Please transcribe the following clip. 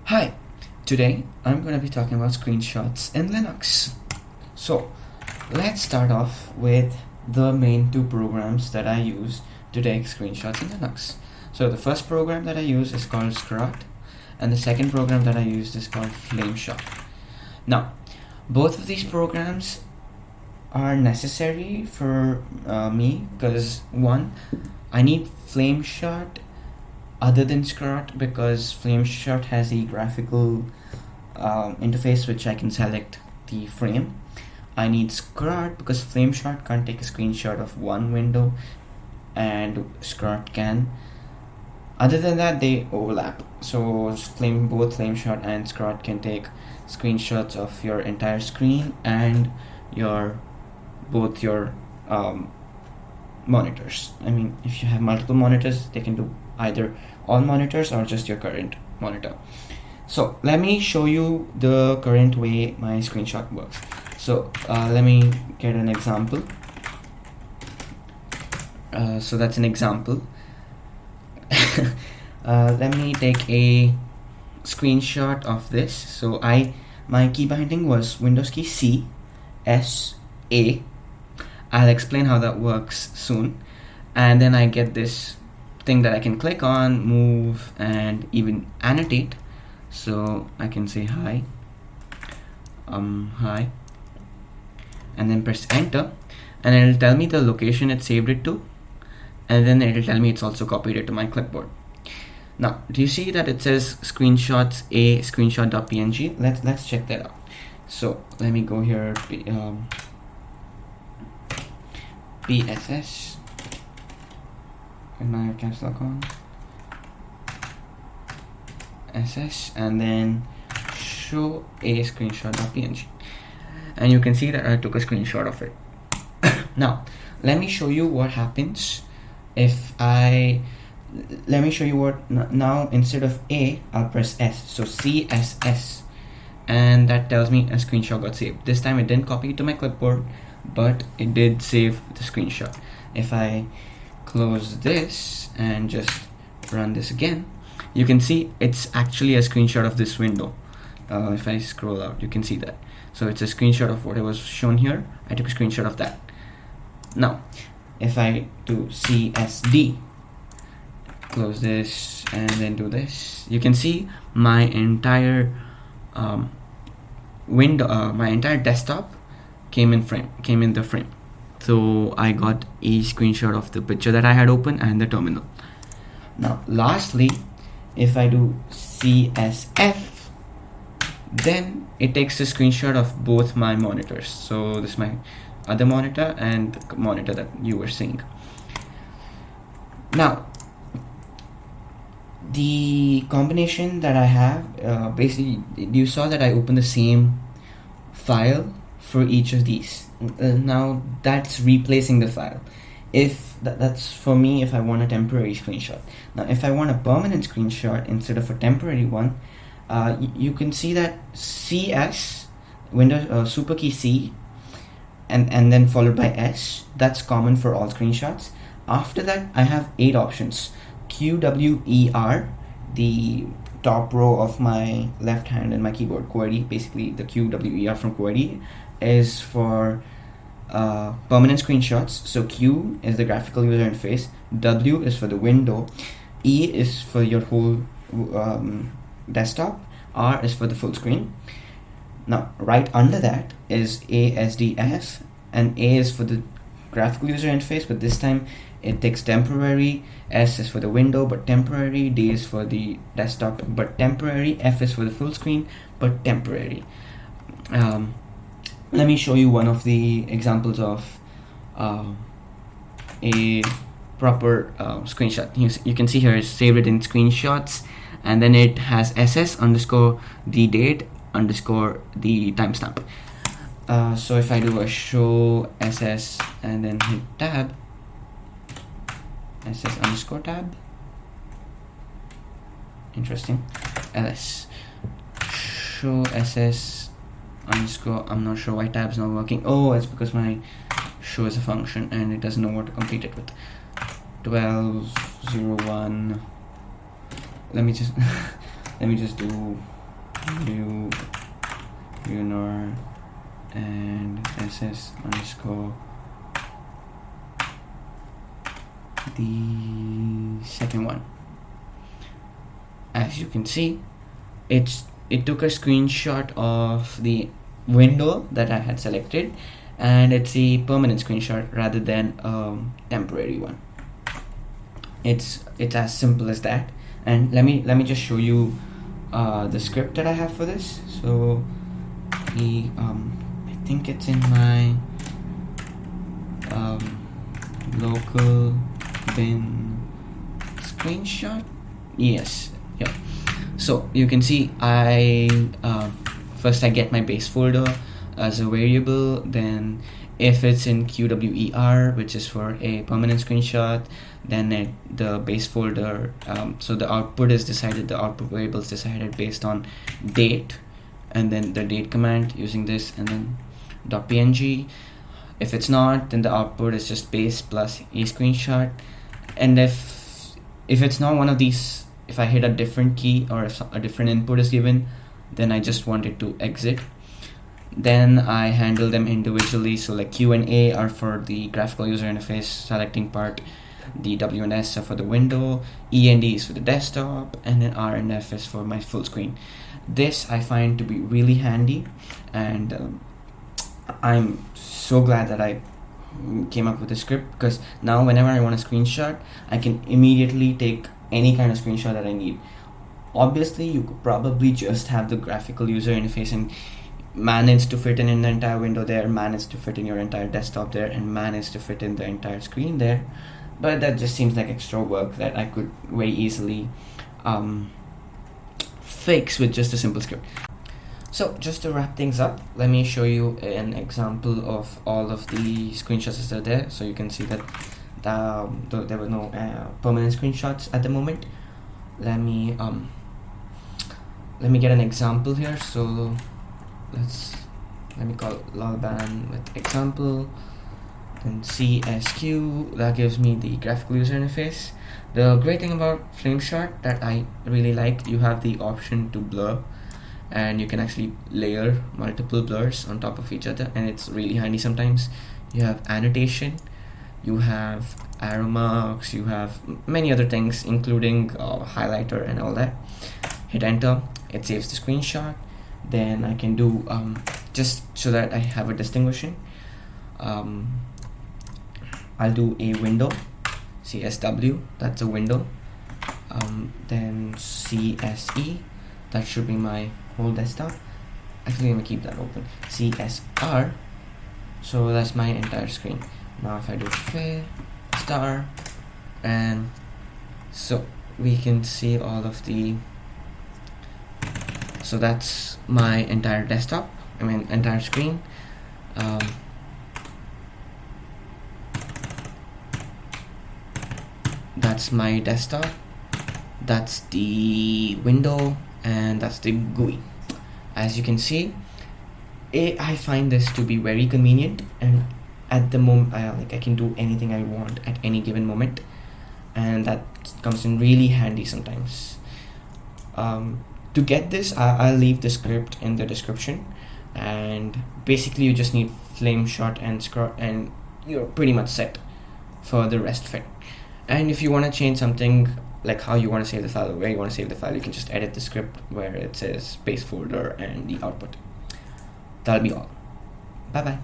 Hi, today I'm going to be talking about screenshots in Linux. So let's start off with the main two programs that I use to take screenshots in Linux. So the first program that I use is called scrot, and the second program that I use is called flameshot. Now, both of these programs are necessary for me because one, I need flameshot other than scrot because flameshot has a graphical interface which I can select the frame. I need scrot because flameshot can't take a screenshot of one window and scrot can. Other than that, they overlap. So both flameshot and scrot can take screenshots of your entire screen and both your monitors. I mean, if you have multiple monitors, they can do either all monitors or just your current monitor. So let me show you the current way my screenshot works. So let me get an example. So that's an example. Let me take a screenshot of this. So my key binding was Windows key C, S, A. I'll explain how that works soon. And then I get this thing that I can click on, move, and even annotate. So I can say hi, hi, and then press enter, and it'll tell me the location it saved it to, and then it'll tell me it's also copied it to my clipboard. Now, do you see that it says screenshots a screenshot.png? Let's check that out. So let me go here, PSS, and my caps lock on, SS, and then show a screenshot.png, and you can see that I took a screenshot of it. Now let me show you what happens if let me show you what now instead of A I'll press S, so CSS, and that tells me a screenshot got saved. This time it didn't copy it to my clipboard, but it did save the screenshot. If I close this and just run this again, you can see it's actually a screenshot of this window. If I scroll out, you can see that. So it's a screenshot of what was shown here. I took a screenshot of that. Now if I do CSD, close this and then do this, you can see my entire window, my entire desktop came in the frame. So I got a screenshot of the picture that I had open and the terminal. Now lastly, if I do CSF, then it takes a screenshot of both my monitors. So this is my other monitor and the monitor that you were seeing. Now the combination that I have, basically you saw that I opened the same file for each of these. Now that's replacing the file. If that's for me, if I want a temporary screenshot. Now if I want a permanent screenshot instead of a temporary one, you can see that CS, Windows super key C, and then followed by S. That's common for all screenshots. After that I have 8 options. QWER, the top row of my left hand in my keyboard, QWERTY, basically the QWER from QWERTY is for permanent screenshots. So Q is the graphical user interface, W is for the window, E is for your whole desktop, R is for the full screen. Now right under that is ASDF, and A is for the graphical user interface, but this time it takes temporary. S is for the window but temporary, D is for the desktop but temporary, F is for the full screen but temporary. Let me show you one of the examples of a proper screenshot. You can see here it's saved it in screenshots, and then it has SS underscore the date underscore the timestamp. So if I do a show SS and then hit tab, SS underscore tab, interesting, ls, show SS underscore, I'm not sure why tab's not working. Oh, it's because my show is a function and it doesn't know what to complete it with. 1201, let me just do view unor and ss underscore the second one. As you can see, it took a screenshot of the window that I had selected, and it's a permanent screenshot rather than a temporary one. It's as simple as that. And let me just show you the script that I have for this. So I think it's in my local bin screenshot. Yes, yeah. So you can see first I get my base folder as a variable, then if it's in QWER, which is for a permanent screenshot, then the base folder, so the output is decided, the output variable is decided based on date, and then the date command using this, and then .png. If it's not, then the output is just base plus a screenshot. And if it's not one of these, if I hit a different key or if a different input is given, then I just want it to exit. Then I handle them individually. So like Q and A are for the graphical user interface selecting part, the W and S are for the window, E and D is for the desktop, and then R and F is for my full screen. This I find to be really handy, and I'm so glad that I came up with a script, because now whenever I want a screenshot, I can immediately take any kind of screenshot that I need. Obviously, you could probably just have the graphical user interface and manage to fit in the entire window there, manage to fit in your entire desktop there, and manage to fit in the entire screen there, but that just seems like extra work that I could very easily fix with just a simple script. So just to wrap things up, let me show you an example of all of the screenshots that are there, so you can see that there were no permanent screenshots at the moment. Let me get an example here. So let me call lolban with example, then CSQ, that gives me the graphical user interface. The great thing about flameshot that I really like, you have the option to blur, and you can actually layer multiple blurs on top of each other, and it's really handy sometimes. You have annotation, you have arrow marks, you have many other things, including highlighter and all that. Hit enter, it saves the screenshot. Then I can do just so that I have a distinguishing, I'll do a window, CSW, that's a window, then CSE, that should be my whole desktop. Actually, let me keep that open. CSR, so that's my entire screen. Now if I do fair star, and so we can see all of the, so that's my entire desktop, entire screen. That's my desktop, that's the window, and that's the GUI. As you can see, I find this to be very convenient, and at the moment I can do anything I want at any given moment, and that comes in really handy sometimes. To get this, I'll leave the script in the description, and basically you just need flameshot and scrot, and you're pretty much set for the rest of it. And if you want to change something, like how you want to save the file or where you want to save the file, you can just edit the script where it says base folder and the output. That'll be all. Bye bye.